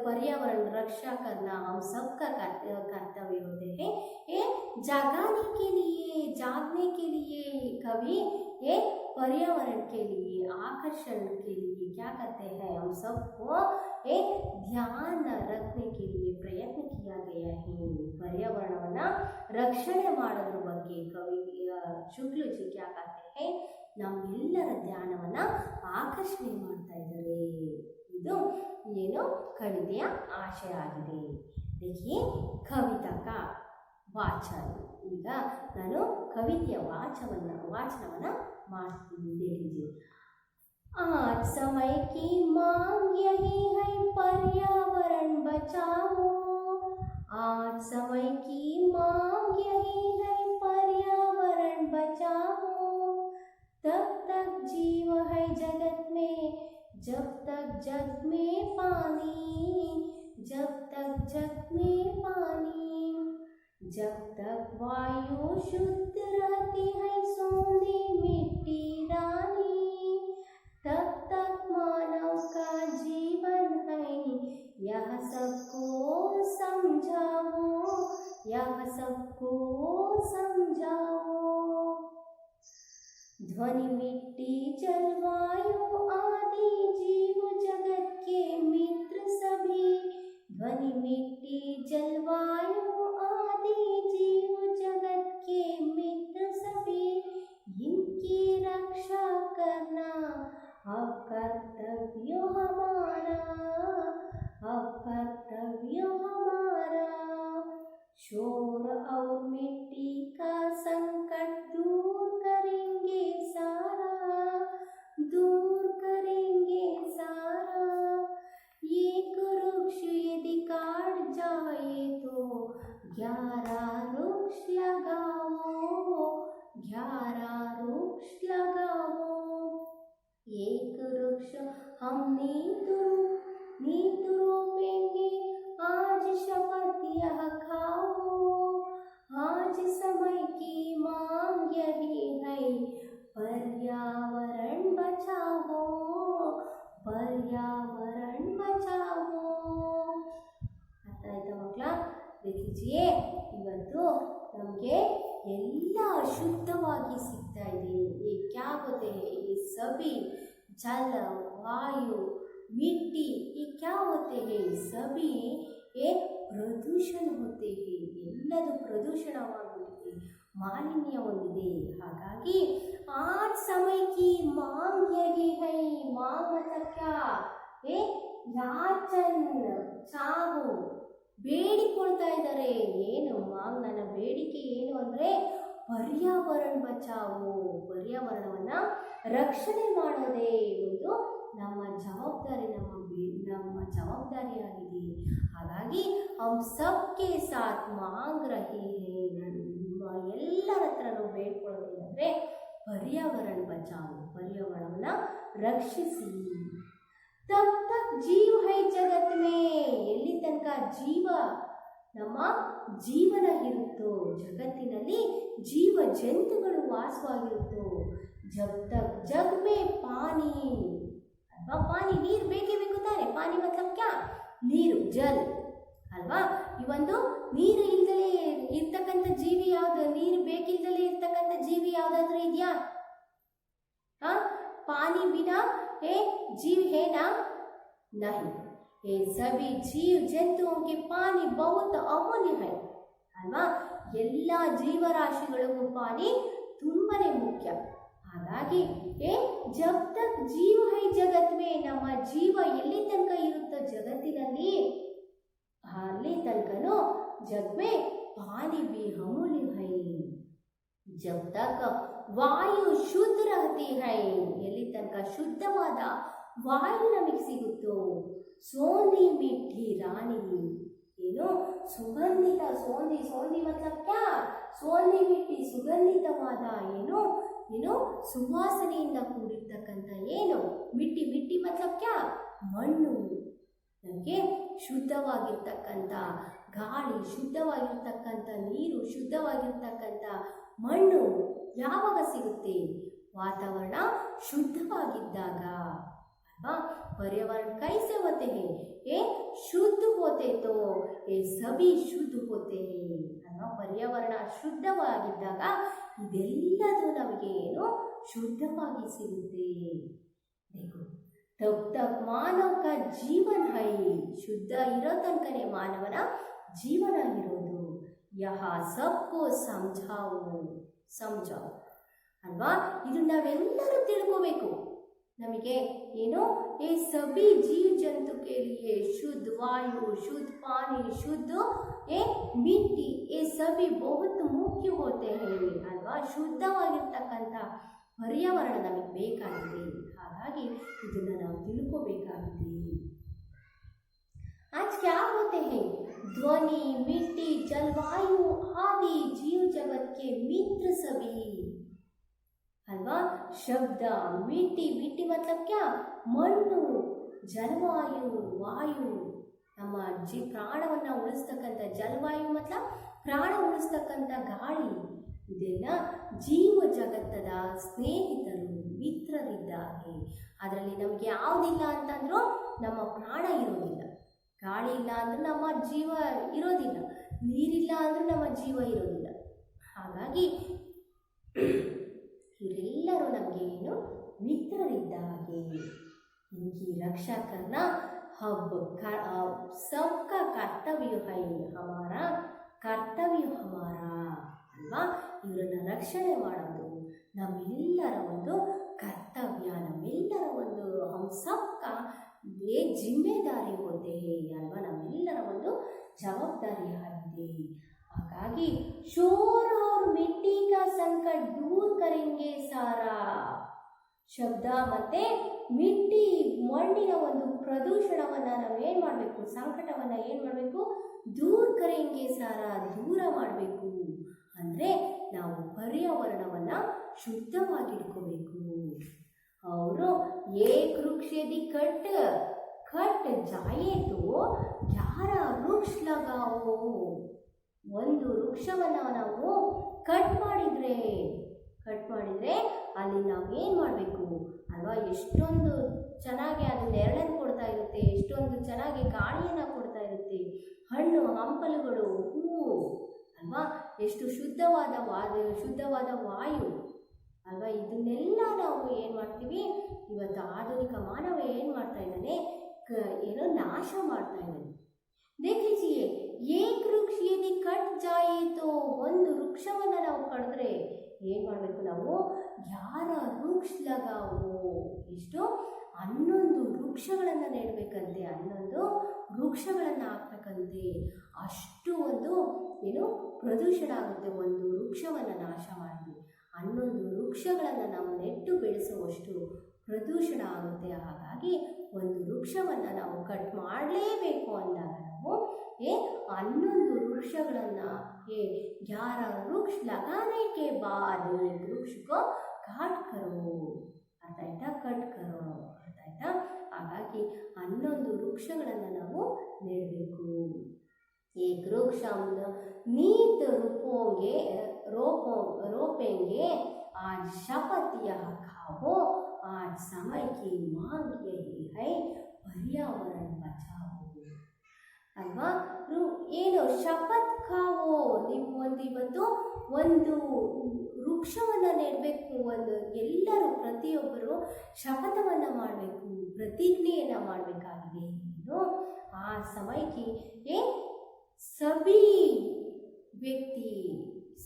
पर्यावरण रक्षा करना हम सबका कर्तव्य होते हैं. ये जगाने के लिए, जागने के लिए कवि ये पर्यावरण के लिए, आकर्षण के लिए क्या करते हैं, हम सबको एक ध्यान रखने के लिए प्रयत्न किया गया है. पर्यावरणವನ್ನು ರಕ್ಷಣೆ ಮಾಡೋದ್ರ ಬಗ್ಗೆ ಕವಿ ಶುಕ್ಲಜಿ क्या कहते हैं, ನಮ್ಮೆಲ್ಲರ ಧ್ಯಾನವನ್ನು ಆಕರ್ಷಣೆ ಮಾಡ್ತಾ ಇದ್ದಾರೆ. ಇದು ಏನು ಕವಿತೆಯ ಆಶಯ ಆಗಿದೆ. देखिए कविता का वाचन. ಈಗ ನಾನು ಕವಿತೆಯ ವಾಚನವನ್ನು ಮಾಡ್ತೀನಿ. देखिए, आज समय की मांग यही है, पर्यावरण बचाओ. आज समय की मांग यही है, पर्यावरण बचाओ. तब तक जीव है जगत में, जब तक जग में पानी, जब तक जग में पानी. जब तक वायु शुद्ध रहती है, सोंधी मिट्टी रानी, तब तक मानव का जीवन है. यह सबको समझाओ, यह सबको समझाओ. ध्वनि, मिट्टी, जलवायु आदि जीव जगत के मित्र सभी. ध्वनि, मिट्टी, जलवायु आदि जीव जगत के मित्र सभी. इनकी रक्षा करना अब कर्तव्य हमारा, अब कर्तव्य हमारा. शोर और मिट्टी का संकट दूर करेंगे सारा, दूर करेंगे सारा. एक वृक्ष यदि काट जाए तो 11 वृक्ष लगाओ, 11 वृक्ष लगाओ. एक वृक्ष हम नीत रोपेंगे, आज शपथ यह खाओ. आज समय की मांग यही है, पर्यावरण बचाओ, पर्यावरण बचाओ. ಅರ್ಥ ಆಯ್ತಾ ಮಕ್ಕಳ? देखिए, ಇವತ್ತು ನಮಗೆ ಎಲ್ಲ ಶುದ್ಧವಾಗಿ ಸಿಗ್ತಾ ಇದೆ. ये क्या होते हैं, ये सभी जल, वायु मिट्टी, ये क्या होते हैं? सभी ये ಪ್ರದೂಷಣ होते हैं. ಎಲ್ಲದು ಪ್ರದೂಷಣವಾಗುತ್ತಿದೆ, ಮಾಲಿನ್ಯ ಹೊಂದಿದೆ. ಹಾಗಾಗಿ आज समय की मांग यही है. मांग मतलब क्या? ए ಯಾಚನ್ ಚಾವು, ಬೇಡಿಕೊಳ್ತಾ ಇದ್ದಾರೆ. ಏನು ಮಾಂಗ್? ನನ್ನ ಬೇಡಿಕೆ ಏನು ಅಂದರೆ ಪರ್ಯಾವರಣ ಬಚಾವು, ಪರ್ಯಾವರಣವನ್ನ ರಕ್ಷಣೆ ಮಾಡೋದೇ ಒಂದು ನಮ್ಮ ಜವಾಬ್ದಾರಿ, ನಮ್ಮ ಜವಾಬ್ದಾರಿಯಾಗಿದೆ. ಹಾಗಾಗಿ ಹಮ್ ಸಬ್ಕೆ ಸಾಥ್ ಮಾಂಗ್ ರಹೇ ಹೈ. ಎಲ್ಲರ ಹತ್ರನೂ ಬೇಡ್ಕೊಳ್ಳೋದೇನೆಂದರೆ ಪರ್ಯಾವರಣ ಬಚಾವು, ಪರ್ಯಾವರಣವನ್ನ ರಕ್ಷಿಸಿ. ತಬ್ ತಕ್ ಜೀವ ಹೈ ಜಗತ್ ಮೇ, ಎಲ್ಲಿ ತನಕ ಜೀವ, ನಮ್ಮ ಜೀವನ ಇರುತ್ತೋ, ಜಗತ್ತಿನಲ್ಲಿ ಜೀವ ಜಂತುಗಳು ವಾಸವಾಗಿರುತ್ತೋ, ಜಬ್ ತಕ್ ಜಗ್ ಮೇ ಪಾನಿ, ಅಲ್ವಾ? ಪಾನಿ, ನೀರು ಬೇಕೇ ಬೇಕು ತಾನೆ. ಪಾನಿ ಮತ್ಲಬ್ ಕ್ಯಾ? ನೀರು, ಜಲ್ ಅಲ್ವಾ? ಈ ಒಂದು ನೀರು ಇಲ್ದಲೇ ಇರ್ತಕ್ಕಂಥ ಜೀವಿ ಯಾವುದು? ನೀರು ಬೇಕಿಲ್ದಲೇ ಇರ್ತಕ್ಕಂಥ ಜೀವಿ ಯಾವುದಾದ್ರೂ ಇದೆಯಾ? पानी बिना ये जीव है ना? नहीं. ये सभी जीव जंतुओं के पानी बहुत अमूल्य है ಅಲ್ವಾ? ಎಲ್ಲ ಜೀವರಾಶಿಗಳಿಗೂ ಪಾನಿ ತುಂಬನೇ ಮುಖ್ಯ. ಹಾಗಾಗಿ ಜಬ್ ತಕ್ ಜೀವ ಹೈ ಜಗತ್ ಮೇ, ನಮ್ಮ ಜೀವ ಎಲ್ಲಿ ತನಕ ಇರುತ್ತೋ ಜಗತ್ತಿನಲ್ಲಿ, ಅಲ್ಲಿ ತನಕನೂ ಜಗ್ ಮೇ ಪಾನಿ ಬಿ ಅಮೂಲ್ಯ ಹೈ. जब तक ವಾಯು ಶುದ್ಧ रहती है, ಎಲ್ಲಿ ತನಕ ಶುದ್ಧವಾದ ವಾಯು ನಮಗೆ ಸಿಗುತ್ತೋ, ಸೋಂದಿ ಮಿಠಿ ರಾಣಿ, ಏನು ಸುಗಂಧಿತ, ಸೋಂದಿ, ಸೋಂದಿ ಮತ್ಲಬ್ ಕ್ಯಾ? ಸೋಂದಿ ಮಿಠಿ, ಸುಗಂಧಿತವಾದ, ಏನು ಏನು ಸುವಾಸನೆಯಿಂದ ಕೂಡಿರ್ತಕ್ಕಂಥ, ಏನು ಮಿಟ್ಟಿ, ಮಿಟ್ಟಿ ಮತ್ಲಬ್ ಕ್ಯಾ? ಮಣ್ಣು. ನಮಗೆ ಶುದ್ಧವಾಗಿರ್ತಕ್ಕಂಥ ಗಾಳಿ, ಶುದ್ಧವಾಗಿರ್ತಕ್ಕಂಥ ನೀರು, ಶುದ್ಧವಾಗಿರ್ತಕ್ಕಂಥ ಮಣ್ಣು ಯಾವಾಗ ಸಿಗುತ್ತೆ? ವಾತಾವರಣ ಶುದ್ಧವಾಗಿದ್ದಾಗ ಅಲ್ವಾ? पर्यावरण कैसे होते हैं? ये शुद्ध होते तो ये सभी शुद्ध होते हैं ಅಲ್ವಾ? ಪರ್ಯಾವರಣ ಶುದ್ಧವಾಗಿದ್ದಾಗ ಇದೆಲ್ಲದೂ ನಮಗೆ ಏನು ಶುದ್ಧವಾಗಿ ಸಿಗುತ್ತೆ. देखो तब तक मानव का जीवन है, ಶುದ್ಧ ಇರೋ ತನಕನೇ ಮಾನವನ ಜೀವನ ಇರೋದು. ಯಹ ಸಬ್ಕೋ ಸಮझಾओ ಅಲ್ವಾ? ಇದು ನಾವೆಲ್ಲರೂ ತಿಳ್ಕೋಬೇಕು. ನಮಗೆ ಏನು ये सभी जीव जंतु के लिए शुद्ध वायु, शुद्ध पानी, शुद्ध ये मिट्टी, ये सभी बहुत मुख्य होते हैं ಅಲ್ವಾ? ಶುದ್ಧವಾಗಿರ್ತಕ್ಕಂಥ ಪರ್ಯಾವರಣ ನಮಗೆ ಬೇಕಾಗಿದೆ. ಹಾಗಾಗಿ ಇದನ್ನು ನಾವು ತಿಳ್ಕೋಬೇಕಾಗಿದೆ. आज क्या होते हैं? ध्वनि, मिट्टी, जलवायु आदि जीव जगत के मित्र सभी ಅಲ್ವಾ? ಶಬ್ದ, ಮಿಟ್ಟಿ, ಮಿಟ್ಟಿ ಮತ್ಲಬ್ ಕ್ಯಾ? ಮಣ್ಣು, ಜಲವಾಯು, ವಾಯು, ನಮ್ಮ ಪ್ರಾಣವನ್ನು ಉಳಿಸ್ತಕ್ಕಂಥ ಜಲವಾಯು ಮತ್ಲಬ್ ಪ್ರಾಣ ಉಳಿಸ್ತಕ್ಕಂಥ ಗಾಳಿ, ಇದೆಲ್ಲ ಜೀವ ಜಗತ್ತದ ಸ್ನೇಹಿತರು, ಮಿತ್ರರಿದ್ದಾಗೆ. ಅದರಲ್ಲಿ ನಮಗೆ ಯಾವುದಿಲ್ಲ ಅಂತಂದ್ರೂ ನಮ್ಮ ಪ್ರಾಣ ಇರೋದಿಲ್ಲ. ಗಾಳಿ ಇಲ್ಲ ಅಂದ್ರೆ ನಮ್ಮ ಜೀವ ಇರೋದಿಲ್ಲ, ನೀರಿಲ್ಲ ಅಂದ್ರೆ ನಮ್ಮ ಜೀವ ಇರೋದಿಲ್ಲ. ಹಾಗಾಗಿ ಇವರೆಲ್ಲರೂ ನಮಗೆ ಏನು ಮಿತ್ರರಿದ್ದಾಗೆ. इनकी रक्षा करना अब सबका कर्तव्य है, हमारा कर्तव्य हमारा ಅಲ್ವಾ? ಇವರನ್ನು ರಕ್ಷಣೆ ಮಾಡೋದು ನಮ್ಮೆಲ್ಲರ ಒಂದು ಕರ್ತವ್ಯ, ನಮ್ಮೆಲ್ಲರ ಒಂದು ಹಮ್ ಸಬ್ಕಾ ये जिम्मेदारी होते हैं ಅಲ್ವಾ? ನಮ್ಮೆಲ್ಲರ ಒಂದು ಜವಾಬ್ದಾರಿ ಆಗಿದೆ. ಹಾಗಾಗಿ शोर और मिट्टी का संकट दूर करेंगे सारा. ಶಬ್ದ ಮತ್ತೆ ಮಿಟ್ಟಿ, ಮಣ್ಣಿನ ಒಂದು ಪ್ರದೂಷಣವನ್ನು ನಾವೇನು ಮಾಡಬೇಕು? ಸಂಕಟವನ್ನು ಏನು ಮಾಡಬೇಕು? ದೂರ್ ಕರೆಂಗೆ ಸಾರ, ದೂರ ಮಾಡಬೇಕು. ಅಂದರೆ ನಾವು ಪರ್ಯಾವರಣವನ್ನು ಶುದ್ಧವಾಗಿಟ್ಕೋಬೇಕು. ಅವರು ಏಕ್ ವೃಕ್ಷ ಯದಿ ಕಟ್ ಜಾಯೇ ತೋ 11 ವೃಕ್ಷ ಲಗಾವೋ. ಒಂದು ವೃಕ್ಷವನ್ನು ನಾವು ಕಟ್ ಮಾಡಿದರೆ ಅಲ್ಲಿ ನಾವು ಏನು ಮಾಡಬೇಕು ಅಲ್ವಾ? ಎಷ್ಟೊಂದು ಚೆನ್ನಾಗಿ ಅದು ನೆರಳನ್ನು ಕೊಡ್ತಾ ಇರುತ್ತೆ, ಎಷ್ಟೊಂದು ಚೆನ್ನಾಗಿ ಗಾಳಿಯನ್ನು ಕೊಡ್ತಾ ಇರುತ್ತೆ, ಹಣ್ಣು ಹಂಪಲುಗಳು, ಹೂವು ಅಲ್ವಾ? ಎಷ್ಟು ಶುದ್ಧವಾದ ವಾಯು ಅಲ್ವಾ? ಇದನ್ನೆಲ್ಲ ನಾವು ಏನು ಮಾಡ್ತೀವಿ? ಇವತ್ತು ಆಧುನಿಕ ಮಾನವ ಏನು ಮಾಡ್ತಾ ಇದ್ದಾನೆ? ಏನೋ ನಾಶ ಮಾಡ್ತಾ ಇದ್ದಾನೆ. देख लीजिए एक वृक्ष यदि कट जाए तो ಒಂದು ವೃಕ್ಷವನ್ನು ನಾವು ಕಡಿದ್ರೆ ಏನು ಮಾಡಬೇಕು ನಾವು 11 ವೃಕ್ಷ ಲಗಾವೋ ಎಷ್ಟು 11 ವೃಕ್ಷಗಳನ್ನು ನೆಡಬೇಕಂತೆ 11 ವೃಕ್ಷಗಳನ್ನು ಹಾಕ್ಬೇಕಂತೆ ಅಷ್ಟು ಒಂದು ಏನು ಪ್ರದೂಷಣ ಆಗುತ್ತೆ ಒಂದು ವೃಕ್ಷವನ್ನು ನಾಶ ಮಾಡಿದ್ವಿ 11 ವೃಕ್ಷಗಳನ್ನು ನಾವು ನೆಟ್ಟು ಬೆಳೆಸುವಷ್ಟು ಪ್ರದೂಷಣ ಆಗುತ್ತೆ. ಹಾಗಾಗಿ ಒಂದು ವೃಕ್ಷವನ್ನು ನಾವು ಕಟ್ ಮಾಡಲೇಬೇಕು ಅಂದಾಗ ನಾವು 11 ವೃಕ್ಷಗಳನ್ನು 11 वृक्ष लगाने के बाद एक वृक्ष को काट करो ಅರ್ಥ ಆಯ್ತಾ ಕಟ್ ಕರೋ ಅರ್ಥ ಆಯ್ತಾ. ಹಾಗಾಗಿ 11 ವೃಕ್ಷಗಳನ್ನು ನಾವು ನೆಡಬೇಕು. एक वृक्ष हम नीत रोपेंगे आज शपथ यह खाओ आज समय की मांग यही है पर्यावरण बचाओ ಅಲ್ವಾ. ಏನು ಶಪಥ್ ಖಾವೋ ನೀವು ಇವತ್ತು ಒಂದು ವೃಕ್ಷವನ್ನು ನೆಡಬೇಕು. ಒಂದು ಎಲ್ಲರೂ ಪ್ರತಿಯೊಬ್ಬರು ಶಪಥವನ್ನು ಮಾಡಬೇಕು ಪ್ರತಿಜ್ಞೆಯನ್ನು ಮಾಡಬೇಕಾಗಿದೆ. ಏನು ಆ ಸಮಯಕ್ಕೆ सभी व्यक्ति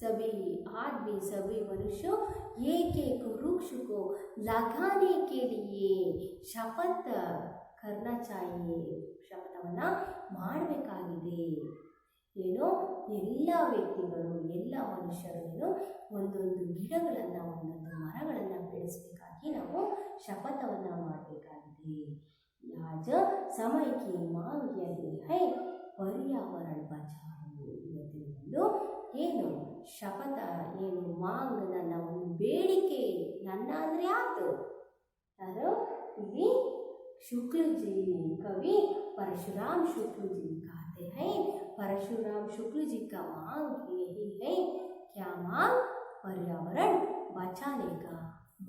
सभी आदमी सभी मनुष्य एक एक वृक्ष को लगाने के लिए शपथ करना चाहिए ಶಪಥವನ್ನು ಮಾಡಬೇಕಾಗಿದೆ. ಏನೋ ಎಲ್ಲ ವ್ಯಕ್ತಿಗಳು ಎಲ್ಲ ಮನುಷ್ಯರು ಏನು ಒಂದೊಂದು ಗಿಡಗಳನ್ನು ಒಂದೊಂದು ಮರಗಳನ್ನು ಬೆಳೆಸಬೇಕಾಗಿ ನಾವು ಶಪಥವನ್ನು ಮಾಡಬೇಕಾಗಿದೆ. आज समय की मांग यही है पर्यावरण बचाओ. ಇವತ್ತಿನ ಒಂದು ಏನು ಶಪಥ ಏನು ಮಾಂಗ್ ನನ್ನ ಒಂದು ಬೇಡಿಕೆ ನನ್ನ ಅಂದರೆ ಆತು ಯಾರು ಇಲ್ಲಿ शुक्ल जी कवि परशुराम शुक्ल जी कहते हैं परशुराम शुक्ल जी का मांग यही है. क्या मांग पर्यावरण बचाने का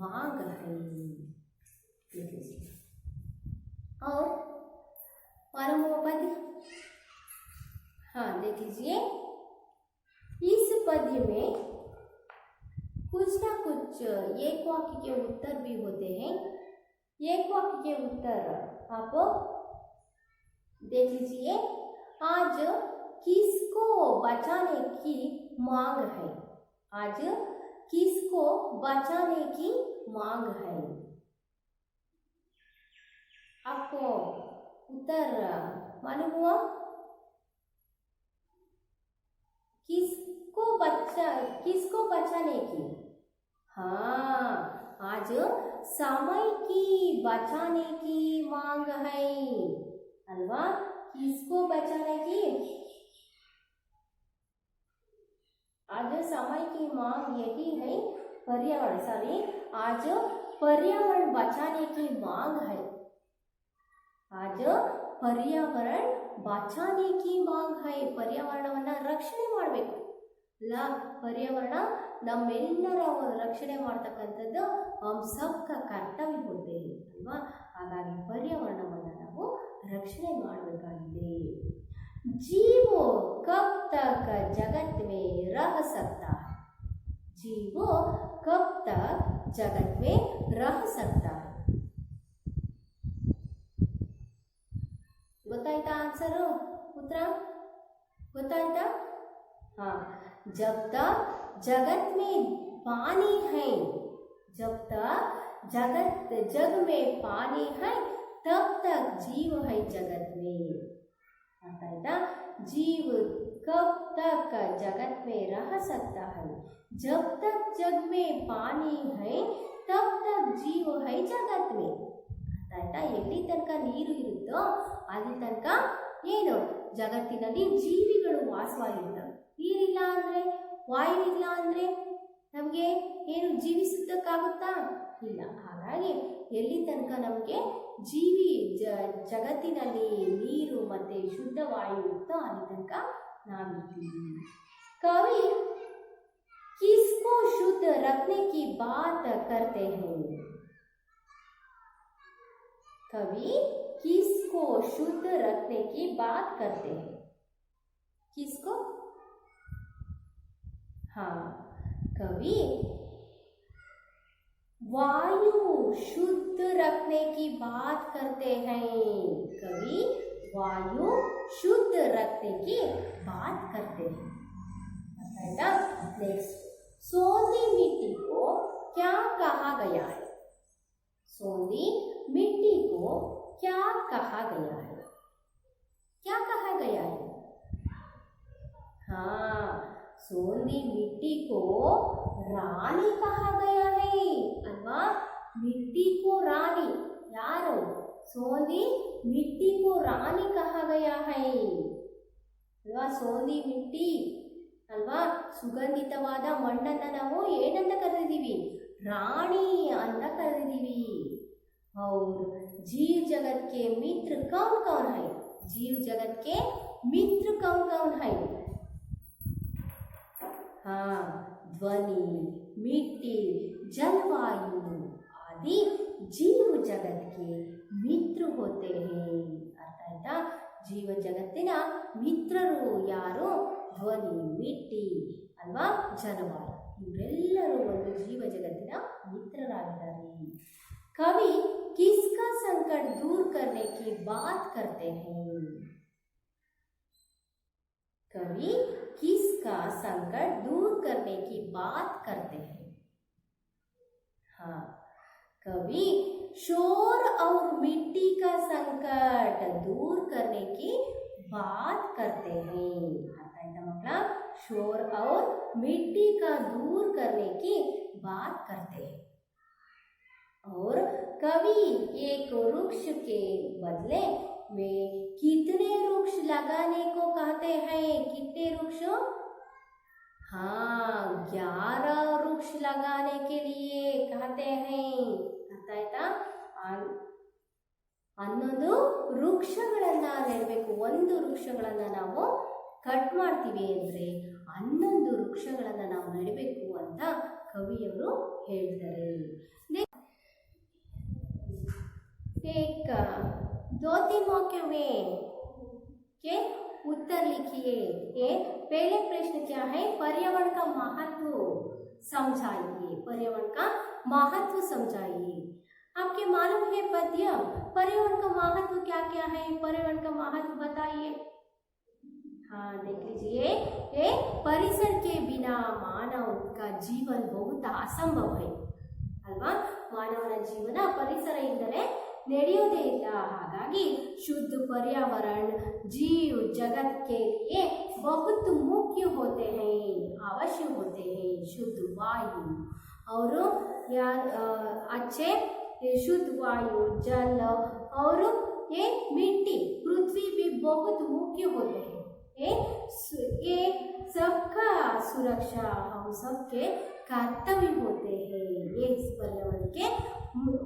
मांग है. और मालूम पद्य हाँ देख लीजिए इस पद्य में कुछ ना कुछ एक वाक्य के उत्तर भी होते हैं. एक वाक्य के उत्तर आप देख लीजिए. आज किसको बचाने की मांग है. आज किसको बचाने की मांग है. आपको उत्तर मालूम हुआ. किसको बचाने की. हाँ आज समय की बचाने की मांग है अल्वा. किसको बचाने की आज समय की मांग यही है पर्यावरण सॉरी आज पर्यावरण बचाने की मांग है. आज पर्यावरण बचाने की मांग है. पर्यावरणವನ್ನು ರಕ್ಷಣೆ ಮಾಡಬೇಕು ಅಲ್ಲ. पर्यावरण ನಮ್ಮೆಲ್ಲರ ರಕ್ಷಣೆ ಮಾಡ್ತಕ್ಕಂಥದ್ದು हम सबका ಕರ್ತವ್ಯ होते ಅಲ್ವಾ. ಹಾಗಾಗಿ पर्यावरणವನ್ನು ನಾವು ರಕ್ಷಣೆ ಮಾಡಬೇಕಾಗಿದೆ. जीव कब तक जगत में रह सकता है. जीव कब तक जगत में रह सकता है. ಗೊತ್ತಾಯ್ತಾ ಆನ್ಸರು ಉತ್ತರ ಗೊತ್ತಾಯ್ತಾ. हाँ जब तक जगत में पानी है जब तक जग में पानी है तब तक जीव है जगत में. आता जीव कब तक जगत में रह सकता है. जब तक जग में पानी है तब तक जीव है जगत में. ಆಯ್ತಾ. ಎಲ್ಲಿ ತನಕ ನೀರು ಇರುತ್ತೋ ಅಲ್ಲಿ ತನಕ ಏನು ಜಗತ್ತಿನಲ್ಲಿ ಜೀವಿಗಳು ವಾಸವಾಗಿರ್ತವೆ. ನೀರಿಲ್ಲ ಅಂದರೆ ವಾಯು ಇಲ್ಲ ಅಂದರೆ ನಮಗೆ ಏನು ಜೀವಿಸುತ್ತಕ್ಕಾಗುತ್ತಾ ಇಲ್ಲ. ಹಾಗಾಗಿ ಎಲ್ಲಿ ತನಕ ನಮಗೆ ಜಗತ್ತಿನಲ್ಲಿ ನೀರು ಮತ್ತು ಶುದ್ಧ ವಾಯು ಇರುತ್ತೋ ಅಲ್ಲಿ ತನಕ ನಾವಿರ್ತೀವಿ. कवि किसको शुद्ध रखने की बात करते हैं. कवि किसको शुद्ध रखने की बात करते हैं. किसको. हाँ कवि वायु शुद्ध रखने की बात करते हैं। कवि वायु शुद्ध रखने की बात करते हैं। नेक्स्ट, सोंधी मिट्टी को क्या कहा गया है? सोंधी मिट्टी को क्या कहा गया है? क्या कहा गया है? हाँ, सोंधी मिट्टी को रानी कहा गया है अल्वा। मिट्टी को रानी, यारो सोंधी मिट्टी को रानी कहा गया है ಅಲ್ವಾ. ಸೋಂದಿ ಮಿಟ್ಟಿ ಅಲ್ವಾ, ಸುಗಂಧಿತವಾದ ಮಣ್ಣನ್ನು ನಾವು ಏನಂತ ಕರೆದಿದ್ದೀವಿ? ರಾಣಿ ಅಂತ ಕರೆದಿದ್ದೀವಿ. और जीव जगत के मित्र कौन कौन है? जीव जगत के मित्र कौन कौन है? हाँ, ध्वनि, मिट्टी, जलवायु आदि जीव जगत के मित्र होते हैं. अर्थ आಯ್ತಾ? ಜೀವ ಜಗತ್ತಿನ ಮಿತ್ರರು ಯಾರು? ಧ್ವನಿ, ಮಿಟ್ಟಿ ಅಲ್ವಾ, ಜಲವಾಯು, ಇವರೆಲ್ಲರೂ ಒಂದು ಜೀವ ಜಗತ್ತಿನ ಮಿತ್ರರಾಗಿದ್ದಾರೆ. कवि किसका संकट दूर करने की बात करते हैं? कवि किसका संकट दूर करने की बात करते हैं? हाँ, कवि शोर और मिट्टी का संकट दूर करने की बात करते हैं. मतलब शोर और मिट्टी का दूर करने की बात करते हैं. और कवि एक वृक्ष के बदले में कितने वृक्ष लगाने को कहते हैं? कितने वृक्ष? हाँ, 11 वृक्ष लगाने के लिए कहते हैं. ಅರ್ಥಾಯ್ತಾ? 11 ವೃಕ್ಷಗಳನ್ನ ನೆಡಬೇಕು. ಒಂದು ವೃಕ್ಷಗಳನ್ನ ನಾವು ಕಟ್ ಮಾಡ್ತೀವಿ ಅಂದರೆ 11 ವೃಕ್ಷಗಳನ್ನ ನಾವು ನೆಡಬೇಕು ಅಂತ ಕವಿಯವರು ಹೇಳ್ತಾರೆ. एक 2-3 मौके में के उत्तर लिखिए. ये पहले प्रश्न क्या है? पर्यावरण का महत्व समझाइए. पर्यावरण का महत्व समझाइए. आपके मालूम है पद्य पर्यावरण का महत्व क्या क्या है? पर्यावरण का महत्व बताइए. हाँ, देख लीजिए. ये परिसर के बिना मानव का जीवन बहुत असंभव है अल्वा. ಮಾನವನ ಜೀವನ ಪರಿಸರ ಇದ್ದರೆ ನಡೆಯೋದೇ ಇಲ್ಲ. ಹಾಗಾಗಿ शुद्ध पर्यावरण जीव जगत के लिए बहुत मुख्य होते हैं, आवश्यक होते हैं. शुद्ध वायु और अच्छे शुद्ध वायु, जल और ये मिट्टी, पृथ्वी भी बहुत मुख्य होते हैं. ये सबका सुरक्षा हम सबके कर्तव्य होते हैं. ये पर्यावरण के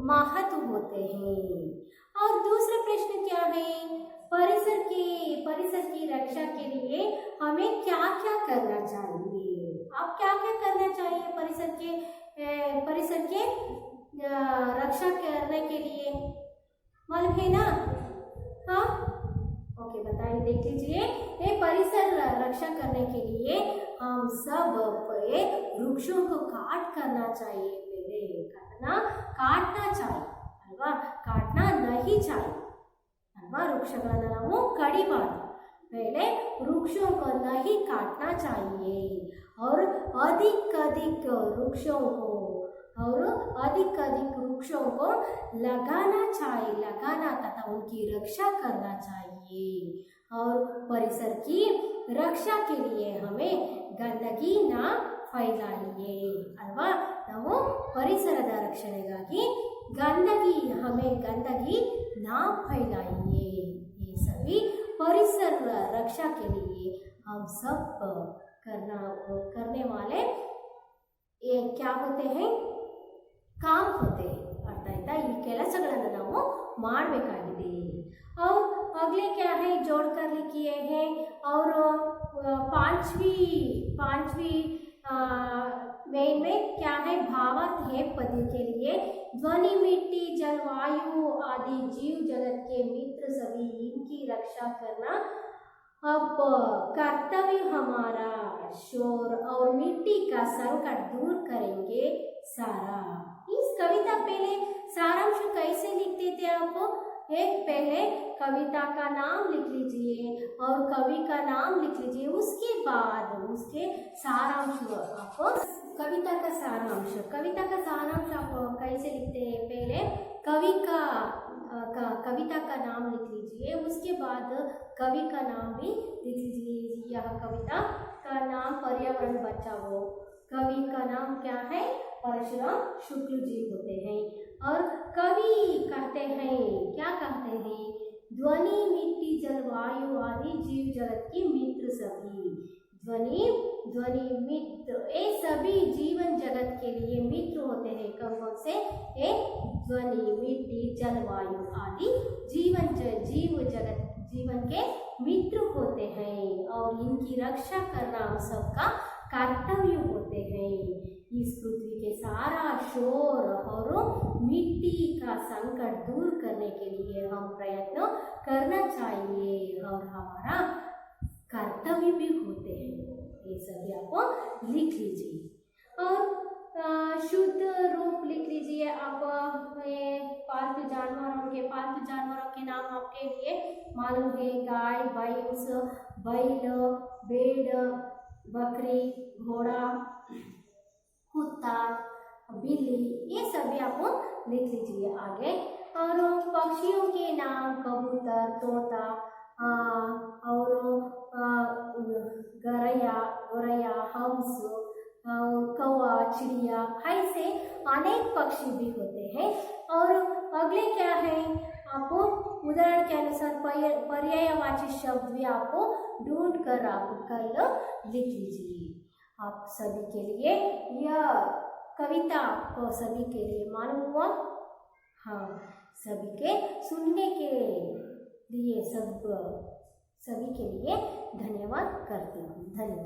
महत्व होते हैं. और दूसरा प्रश्न क्या है? परिसर की रक्षा के लिए हमें क्या क्या करना चाहिए? आप क्या क्या करना चाहिए परिसर के रक्षा करने के लिए? मालूम है ना? हाँ, ओके, बताइए. देख लीजिए. ये परिसर रक्षा करने के लिए हम सब वृक्षों को काट करना चाहिए. पहले काटना चाहिए अल्वा. काटना नहीं चाहिए अल्वा. वृक्षಗಳನ್ನು ನಾವು ಕಡಿಬಾರದು. पहले वृक्षों को नहीं काटना चाहिए और अधिक वृक्षों को लगाना चाहिए. लगाना तथा उनकी रक्षा करना चाहिए. और परिसर की रक्षा के लिए हमें गंदगी ना फैलाइए अल्वा. ನಾವು ಪರಿಸರದ ರಕ್ಷಣೆಗಾಗಿ हमें गंदगी ना फैलाइए. ये सभी परिसर रक्षा के लिए हम सब करने वाले ये क्या होते हैं? काम होते हैं. अर्थ आಯ್ತಾ? ಈ ಕೆಲಸಗಳನ್ನು ನಾವು ಮಾಡಬೇಕಾಗಿದೆ. और अगले क्या है? जोड़कर लिखिए हैं. और पांचवी मेन में क्या है? भावार्थ है पद्य के लिए. ध्वनि, मिट्टी, जलवायु आदि जीव जगत के मित्र सभी, इनकी रक्षा करना अब कर्तव्य हमारा. शोर और मिट्टी का संकट दूर करेंगे सारा। इस कविता पहले सारांश कैसे लिखते थे आप? एक पहले कविता का नाम लिख लीजिए और कवि का नाम लिख लीजिए, उसके बाद उसके सारांश आप कविता का सारांश आप कैसे लिखते हैं? पहले कविता का नाम लिख लीजिए, उसके बाद कवि का नाम भी लिख लीजिए। यह कविता का नाम पर्यावरण बचाओ। कवि का नाम क्या है? परशुराम शुक्ल जी होते हैं। और कवि कहते हैं, क्या कहते हैं? ध्वनि, मिट्टी, जलवायु आदि जीव जगत की मित्र सभी। ध्वनि मित्र, ये सभी जीवन जगत के लिए मित्र होते हैं। कौन से? ये ध्वनि, मिट्टी, जलवायु आदि जीव जगत जीवन के मित्र होते हैं और इनकी रक्षा करना हम सबका कर्तव्य होते हैं। इस पृथ्वी के सारा शोर और मिट्टी का संकट दूर करने के लिए हम प्रयत्न करना चाहिए और हमारा कर्तव्य भी होते हैं। ये सभी आप लिख लीजिए और शुद्ध रूप लिख लीजिए। आप पालतू जानवरों के नाम आपके लिए मालूम है। गाय, भैंस, बैल, भेड़, बकरी, घोड़ा, कुत्ता, बिल्ली, ये सभी आप लिख लीजिए आगे। और पक्षियों के नाम कबूतर, तोता और गौरैया, हंस, कौवा, चिड़िया, ऐसे अनेक पक्षी भी होते हैं। और अगले क्या है? आपको उदाहरण के अनुसार पर्यायवाची शब्द भी आपको ढूंढ कर आप कल लिख लीजिए। आप सभी के लिए यह कविता आपको सभी के लिए मालूम हुआ? हाँ, सभी के सुनने के लिए सभी के लिए धन्यवाद करती हूँ। धन्यवाद।